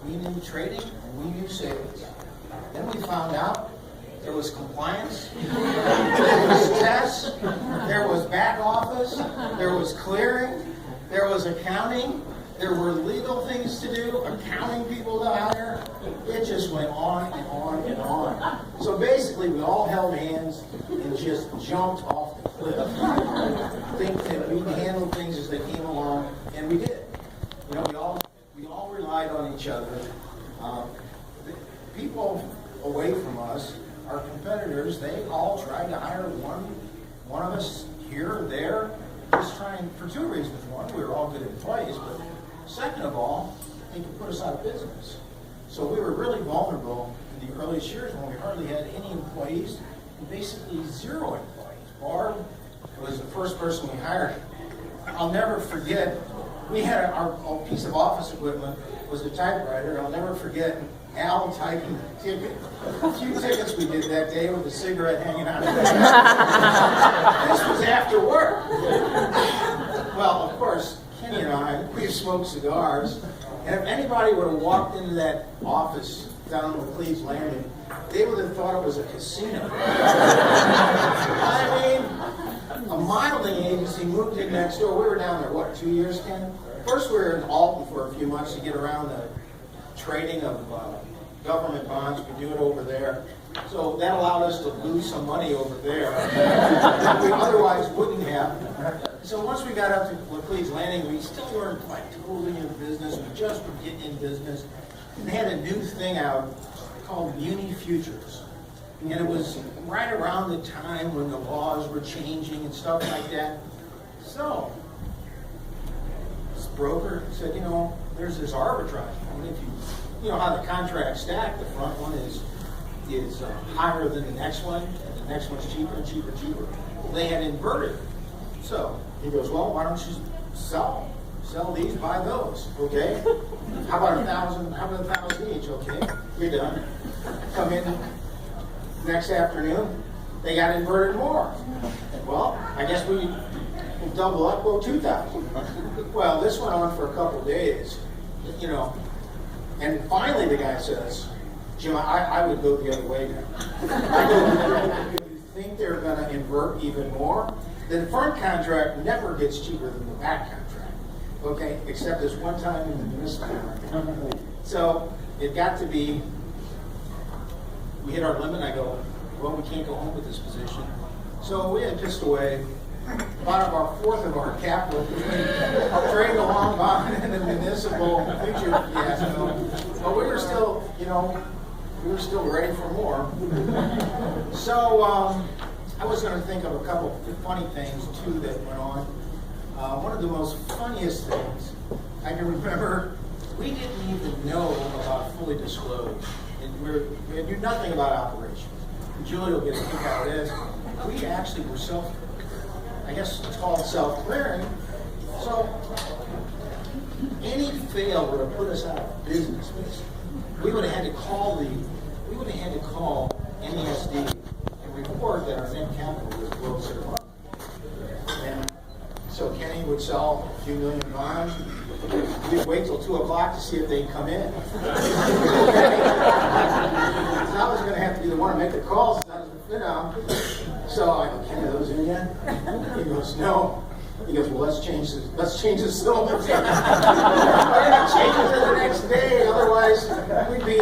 we knew trading and we knew sales. Then we found out there was compliance, there was tests, there was back office, there was clearing, there was accounting, there were legal things to do, accounting people to hire. It just went on and on and on. So basically, we all held hands and just jumped off the cliff, thinking that we could handle things as they came along, and we did. You know, we all relied on each other. People away from us, our competitors, they all tried to hire one of us here or there, just trying for two reasons. One, we were all good employees, but second of all, they could put us out of business. So we were really vulnerable in the earliest years when we hardly had any employees, and basically zero employees. Barb was the first person we hired. I'll never forget, we had our piece of office equipment was a typewriter. I'll never forget Al typing a ticket. A few tickets we did that day with a cigarette hanging out of it. This was after work. Well, of course, Kenny and I, we smoked cigars, and if anybody would have walked into that office down on Cleves Landing, they would have thought it was a casino. I mean, a modeling agency moved in next door. We were down there, what, 2 years, Ken? First we were in Alton for a few months to get around the trading of government bonds. We do it over there. So that allowed us to lose some money over there that we otherwise wouldn't have. So once we got up to Cleves Landing, we still weren't like totally in business. We just were getting in business. And they had a new thing out called Muni Futures. And it was right around the time when the laws were changing and stuff like that. So this broker said, you know, there's this arbitrage. And if you know how the contracts stack, the front one is higher than the next one, and the next one's cheaper and cheaper and cheaper. Well, they had inverted. So he goes, well, why don't you sell these, buy those, okay? How about 1,000? How about 1,000 each? Okay, you're done. Come in next afternoon, they got inverted more. Well, I guess we'll double up, go 2,000. Well, this went on for a couple days, you know, and finally the guy says, Jim, I would go the other way now. I go, if you think they're going to invert even more, the front contract never gets cheaper than the back contract, okay? Except this one time in the municipal market. So it got to be, we hit our limit. I go, well, we can't go home with this position. So we had just away about our fourth of our capital trading a long bond in the municipal future fiasco. But we were still, you know, we were still ready for more. So I was going to think of a couple of funny things, too, that went on. One of the most funniest things I can remember, we didn't even know about Fully Disclosed. We knew nothing about operations. Julie will get a kick out of this. We actually were I guess it's called self-clearing. So any fail would have put us out of business, basically. We would have had to call NESD and report that our net capital was below zero. And so Kenny would sell a few million bonds. We'd wait till 2 o'clock to see if they'd come in. I was going to have to be the one to make the calls, you know. So I go, Kenny, are those in yet? He goes, no. He goes, well, let's change the syllabus. We're going to change it to the next day, otherwise we'd be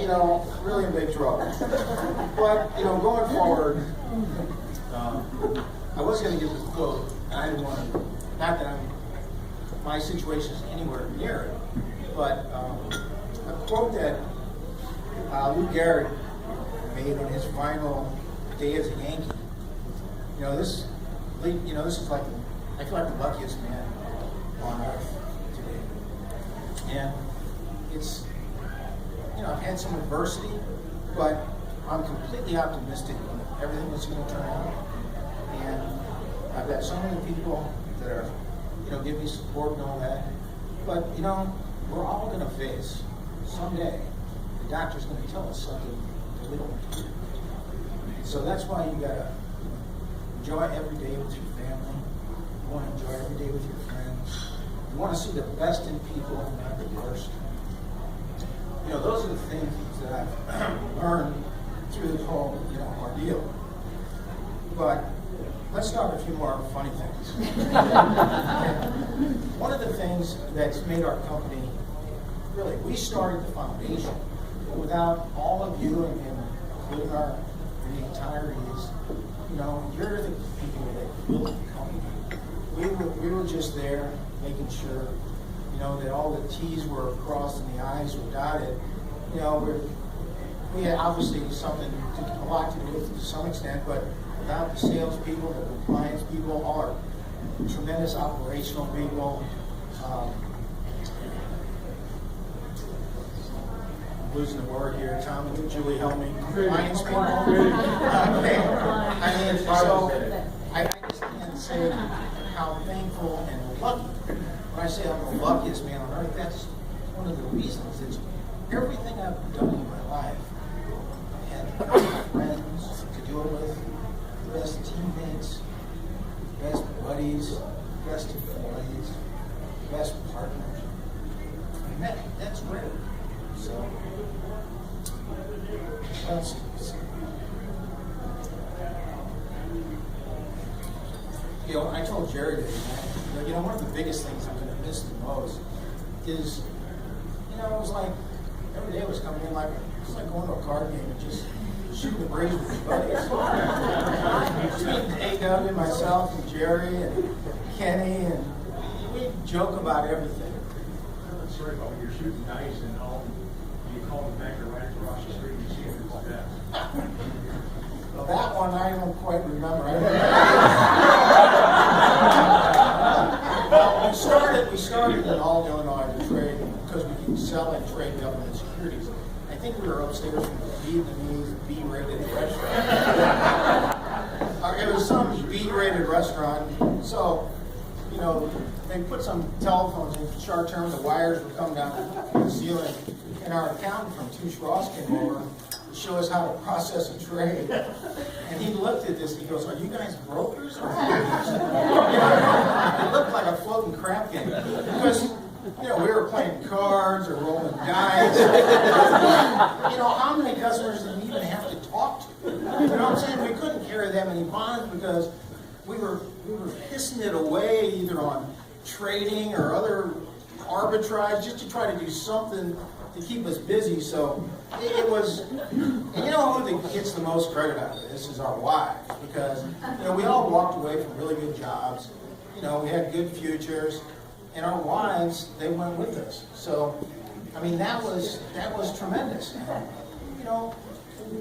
you know, really in big trouble. But, you know, going forward, I was going to give this quote, and I didn't want to, not that my situation is anywhere near it, but a quote that Lou Gehrig made on his final day as a Yankee. You know, this is like, I feel like the luckiest man on earth today. And it's, you know, I've had some adversity, but I'm completely optimistic on everything that's going to turn out. And I've got so many people that are, you know, give me support and all that. But, you know, we're all going to face someday the doctor's going to tell us something that we don't want to do. So that's why you got to enjoy every day with your family. You want to enjoy every day with your friends. You want to see the best in people, not the worst. things that I've learned through the whole, ordeal. But let's talk a few more funny things. One of the things that's made our company, really, we started the foundation. But without all of you and including our retirees, you're the people that built the company. We were just there making sure, that all the T's were crossed and the I's were dotted. We had obviously a lot to do with it to some extent, but without the salespeople, the compliance people, all our tremendous operational people, I'm losing the word here. Tom, would Julie help me? Compliance people. I just can't say how thankful and lucky. When I say I'm the luckiest man on earth, that's one of the reasons. It's everything I've done in my life. I had the best friends to do it with, the best teammates, the best buddies, the best employees, the best partners. And that's rare. So, what else? I told Jerry today, one of the biggest things I'm going to miss the most is, it was like, every day was coming in it's like going to a card game and just shooting the breeze with your buddies. Between A.W., myself, and Jerry, and Kenny, and we joke about everything. I'm sorry about when you're shooting dice and you call the banker right across the street and see if it's that. Well, that one I don't quite remember. We started in all Illinois to trade because we can sell and trade government securities. I think we were upstairs from the Vietnamese B-rated restaurant. It was some B-rated restaurant. So, they put some telephones in short term. The wires would come down the ceiling, and our accountant from Touche Ross came over to show us how to process a trade. And he looked at this and he goes, "Are you guys brokers or brokers?" It looked like a floating crap game because we were playing cards or rolling dice. How many customers did we even have to talk to? You know what I'm saying? We couldn't carry that many bonds because we were pissing it away either on trading or other arbitrage just to try to do something to keep us busy. So it was, and who gets the most credit out of this is our wives, because we all walked away from really good jobs. We had good futures, and our wives, they went with us. So that was tremendous. And,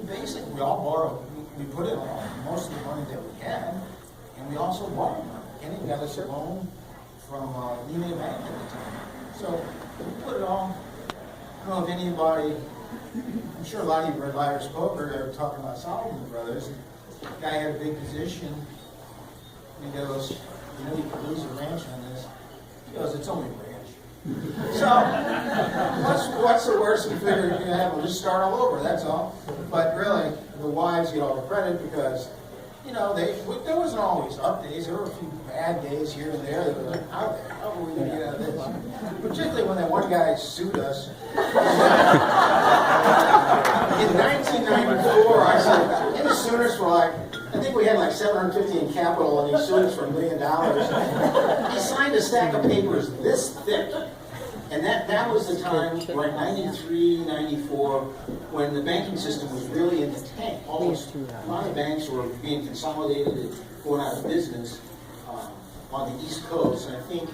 basically we all borrowed. We put in most of the money that we had, and we also borrowed money. Kenny got us a loan from Lehman Bank at the time. So we put it all. I don't know if anybody, I'm sure a lot of you read Liar's Poker, they were talking about Solomon Brothers. The guy had a big position, and he goes, you could lose a ranch on this. He goes, it's only a ranch. So, what's the worst you figure you can have? We'll just start all over, that's all. But really, the wives get all the credit because, there wasn't always up days. There were a few bad days here and there. That were like, how are we going to get out of this? Particularly when that one guy sued us. In 1994, I said, in the Sooners for I think we had like $750 in capital, and he sued us for $1 million. He signed a stack of papers this thick. And that was the time, like 93, 94, when the banking system was really in the tank. A lot of banks were being consolidated and going out of business on the East Coast. And I think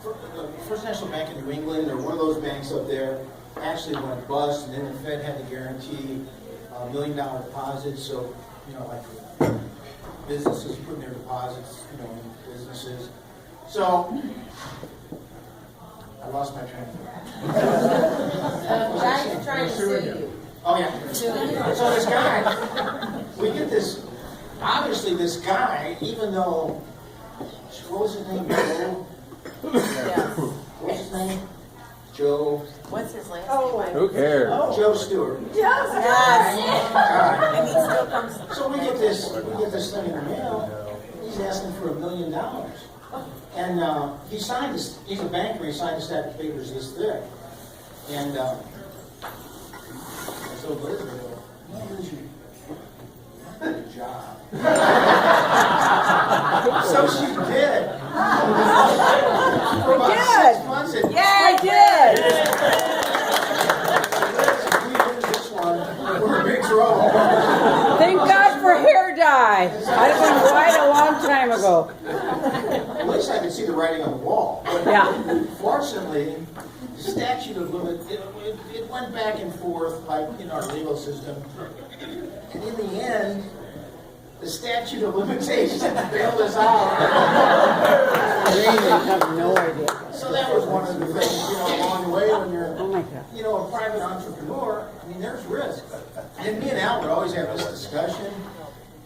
the First National Bank in New England, or one of those banks up there, actually went bust, and then the Fed had to guarantee $1 million deposits. So, like businesses putting their deposits, in businesses. So, I lost my train of thought. The guy's trying to sue you. Oh, yeah. So this guy, we get this, obviously this guy, even though, what was his name, Joe? Yes. What's his name? Joe. What's his last name? Who cares? Joe Stewart. Yes. And he still comes. So we get this thing in the mail. He's asking for $1 million. And he signed this, he's a banker, he signed a stack of papers this thick. And so Liz would go, good job. So she did. For about 6 months, it I did. we did this one. We're in big trouble. Thank God for hair dye. I'd have been white a long time ago. At least I could see the writing on the wall. But Yeah. fortunately, the statute of it went back and forth like in our legal system. And in the end, the statute of limitations bailed us out. I have no idea. So that was one of the things, along the way when you're, Oh my God. a private entrepreneur, I mean, there's risk. And me and Al would always have this discussion.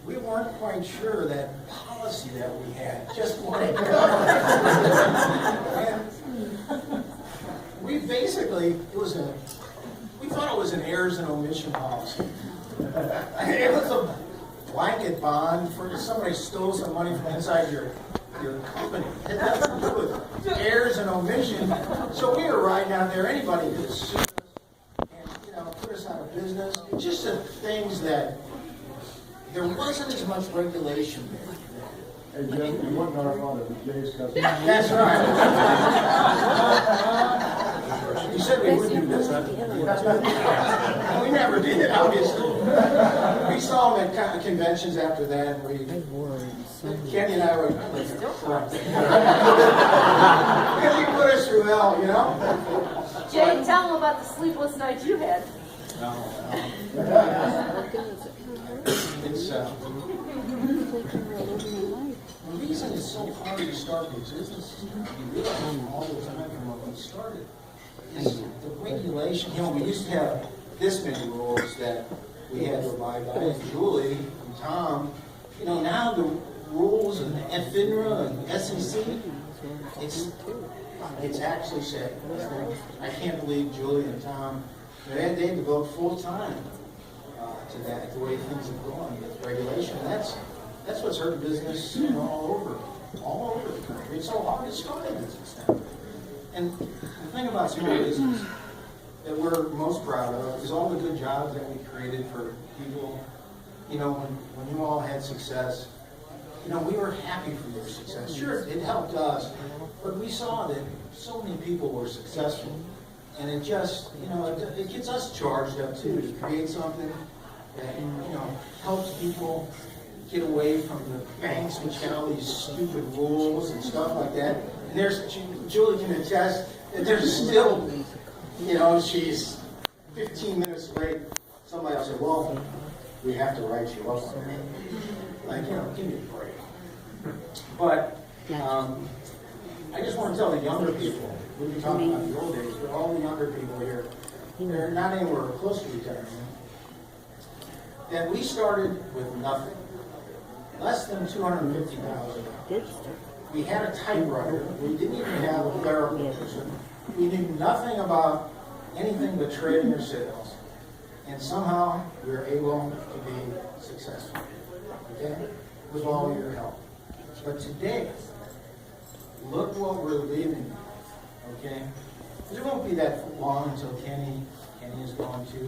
We weren't quite sure that policy that we had just wouldn't cover. And we basically, we thought it was an errors and omission policy. It was a blanket bond for if somebody stole some money from inside your company. It had nothing to do with errors and omission. So we were riding out there, anybody could sue us and put us out of business. Just the things that there wasn't as much regulation there. Hey, Jim, you wouldn't know about it, Jay's cousin. That's right. You said we would do this. We never did, obviously. We saw them at conventions after that. Kenny and I were like, because he put us through hell, Jay, tell them about the sleepless nights you had. It's the reason it's so hard to start new businesses, you realize all the time from when we started, is the regulation. We used to have this many rules that we had to abide by. And Julie and Tom, now the rules and FINRA and SEC, it's actually said. I can't believe Julie and Tom, they had to devote full time to that, the way things have gone with regulation. That's what's hurt business, all over the country. It's so hard to start a business now. And the thing about small business that we're most proud of is all the good jobs that we created for people. When you all had success, we were happy for your success. Sure, it helped us, but we saw that so many people were successful. And it just, it gets us charged up too to create something that, helps people get away from the banks, which got all these stupid rules and stuff like that. And Julie can attest that there's still, she's 15 minutes late. Somebody will say, well, we have to write you up on that. Like, give me a break. But I just want to tell the younger people, we've been talking about the old days, but all the younger people here, they're not anywhere close to retirement, that we started with nothing. Less than $250,000. We had a typewriter. We didn't even have a clerical person. We knew nothing about anything but trading or sales. And somehow we were able to be successful. Okay? With all your help. But today, look what we're living. Okay? It won't be that long until Kenny is going to.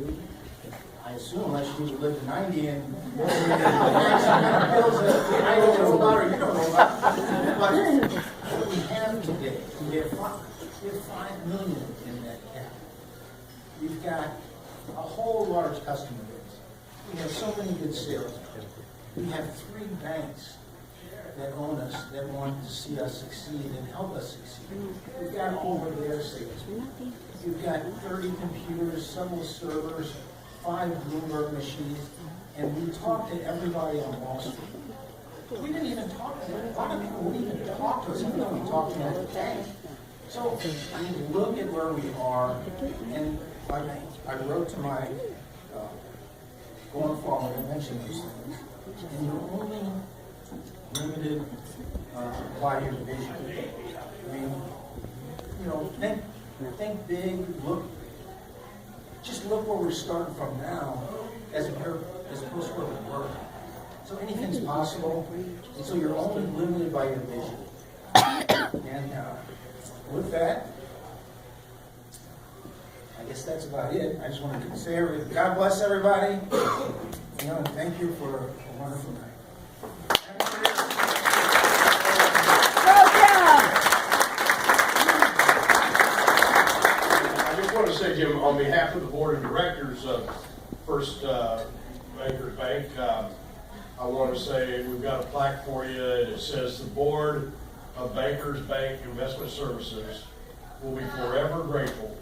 I assume, unless you live to 90 and some kind of bills that I don't know about or you don't know about. But what we have today, we have $5 million in that cap. We've got a whole large customer base. We have so many good sales. We have 3 banks that own us, that want to see us succeed and help us succeed. We've got all of their sales. We've got 30 computers, several servers, 5 Bloomberg machines, and we talked to everybody on Wall Street. We didn't even talk to them. A lot of people wouldn't even talk to us, even though we talked to them at the bank. So, look at where we are, and I wrote to my, going forward, I mentioned these things, and you're only limited by your vision. I mean, think big, just look where we're starting from now as opposed to where we were. So anything's possible, and so you're only limited by your vision. And with that, I guess that's about it. I just wanted to say, God bless everybody. You know, and thank you for a wonderful night. I just want to say, Jim, on behalf of the board of directors of First Bankers Bank, I want to say we've got a plaque for you, and it says the board of Bankers Bank Investment Services will be forever grateful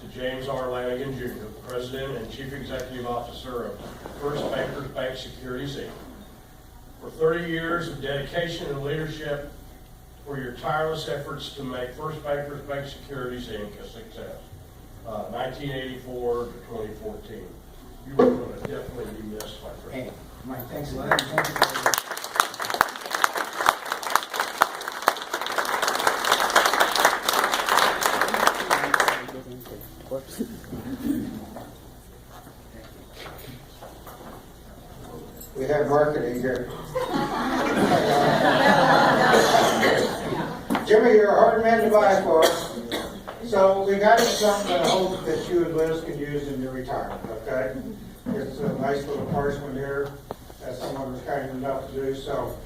to James R. Lanigan Jr., President and Chief Executive Officer of First Bankers Bank Securities, Inc., for 30 years of dedication and leadership, for your tireless efforts to make First Bankers Bank Securities, Inc. a success. 1984 to 2014. You are going to definitely be missed, my friend. Hey, Mike, thanks a lot. Thank you for We have marketing here. Jimmy, you're a hard man to buy for us. So we got you something that I hope that you and Liz can use in your retirement, okay? It's a nice little parchment here that someone was kind enough to do, so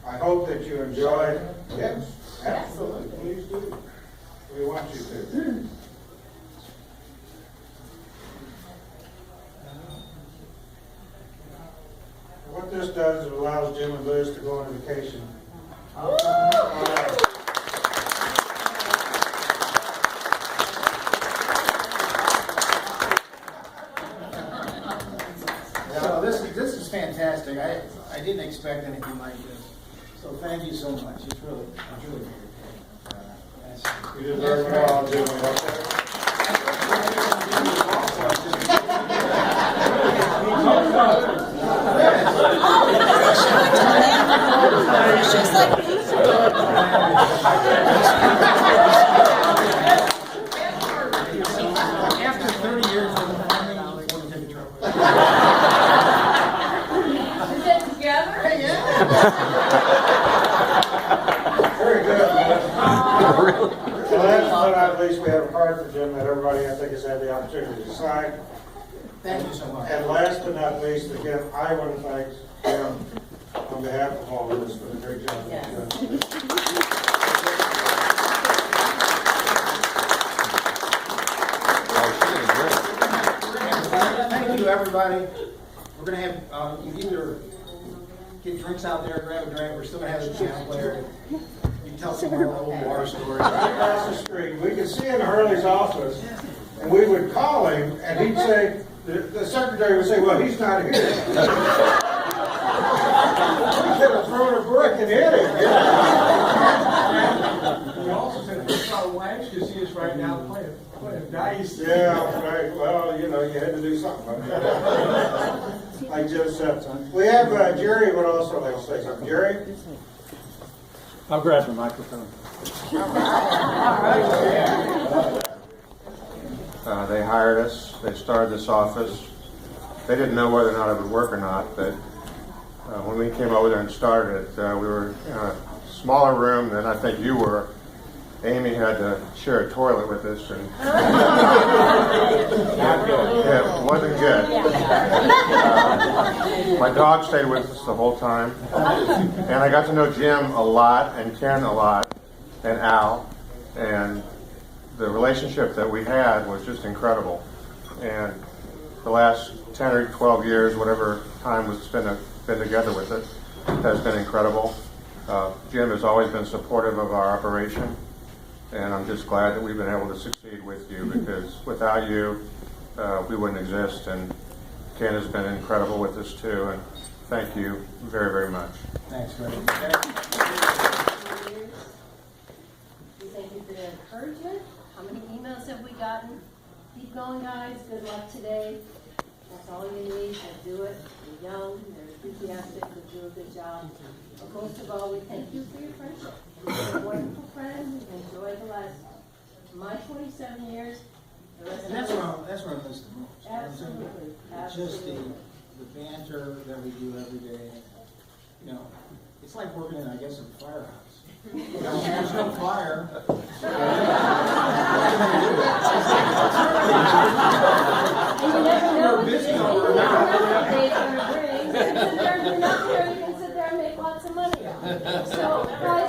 I hope that you enjoy it. Yes, absolutely, please do. We want you to. What this does, it allows Jim and Liz to go on vacation. So this is fantastic. I didn't expect anything like this. So thank you so much. It's really good. You did very well, Jimmy. After 30 years of farming, I want to take a trip. Is that together? Very good, man. So last but not least, we have a card for Jim that everybody, I think, has had the opportunity to sign. Thank you so much. And last but not least, again, I want to thank Jim on behalf of all of us for the great job that you've done. Thank you, everybody. We're going to have, you can either get drinks out there, grab a drink. We're still going to have the piano player. You can tell some more old war stories. Right across the street, we could see in Hurley's office, and we would call him, and he'd say, the secretary would say, well, he's not here. We could have thrown a brick and hit him. We also said, we saw Wax because he is right now playing dice. Yeah, right. Well, you know, you had to do something like that. Like Jim said. We have Jerry would also like to say something. Jerry? I'll grab the microphone. They hired us. They started this office. They didn't know whether or not it would work or not, but when we came over there and started it, we were in a smaller room than I think you were. Amy had to share a toilet with us, and yeah, it wasn't good. My dog stayed with us the whole time, and I got to know Jim a lot, and Ken a lot, and Al, and the relationship that we had was just incredible. And the last 10 or 12 years, whatever time we've been together with it, has been incredible. Jim has always been supportive of our operation, and I'm just glad that we've been able to succeed with you, because without you, we wouldn't exist. And Ken has been incredible with us too, and thank you very, very much. Thanks, Greg. We thank you for the encouragement. How many emails have we gotten? Keep going, guys. Good luck today. That's all you need. Do it. You're young. They're enthusiastic. They do a good job. But most of all, we thank you for your friendship. You're a wonderful friend. Enjoy the last, my 27 years. The rest And of that's it. what I miss the most. Absolutely. It's just the Absolutely. banter that we do every day. You know, it's like working in, I guess, a firehouse. You know, there's no fire. And you never know what the day's gonna bring. You can sit there and do nothing, or you can sit there and make lots of money. So, guys,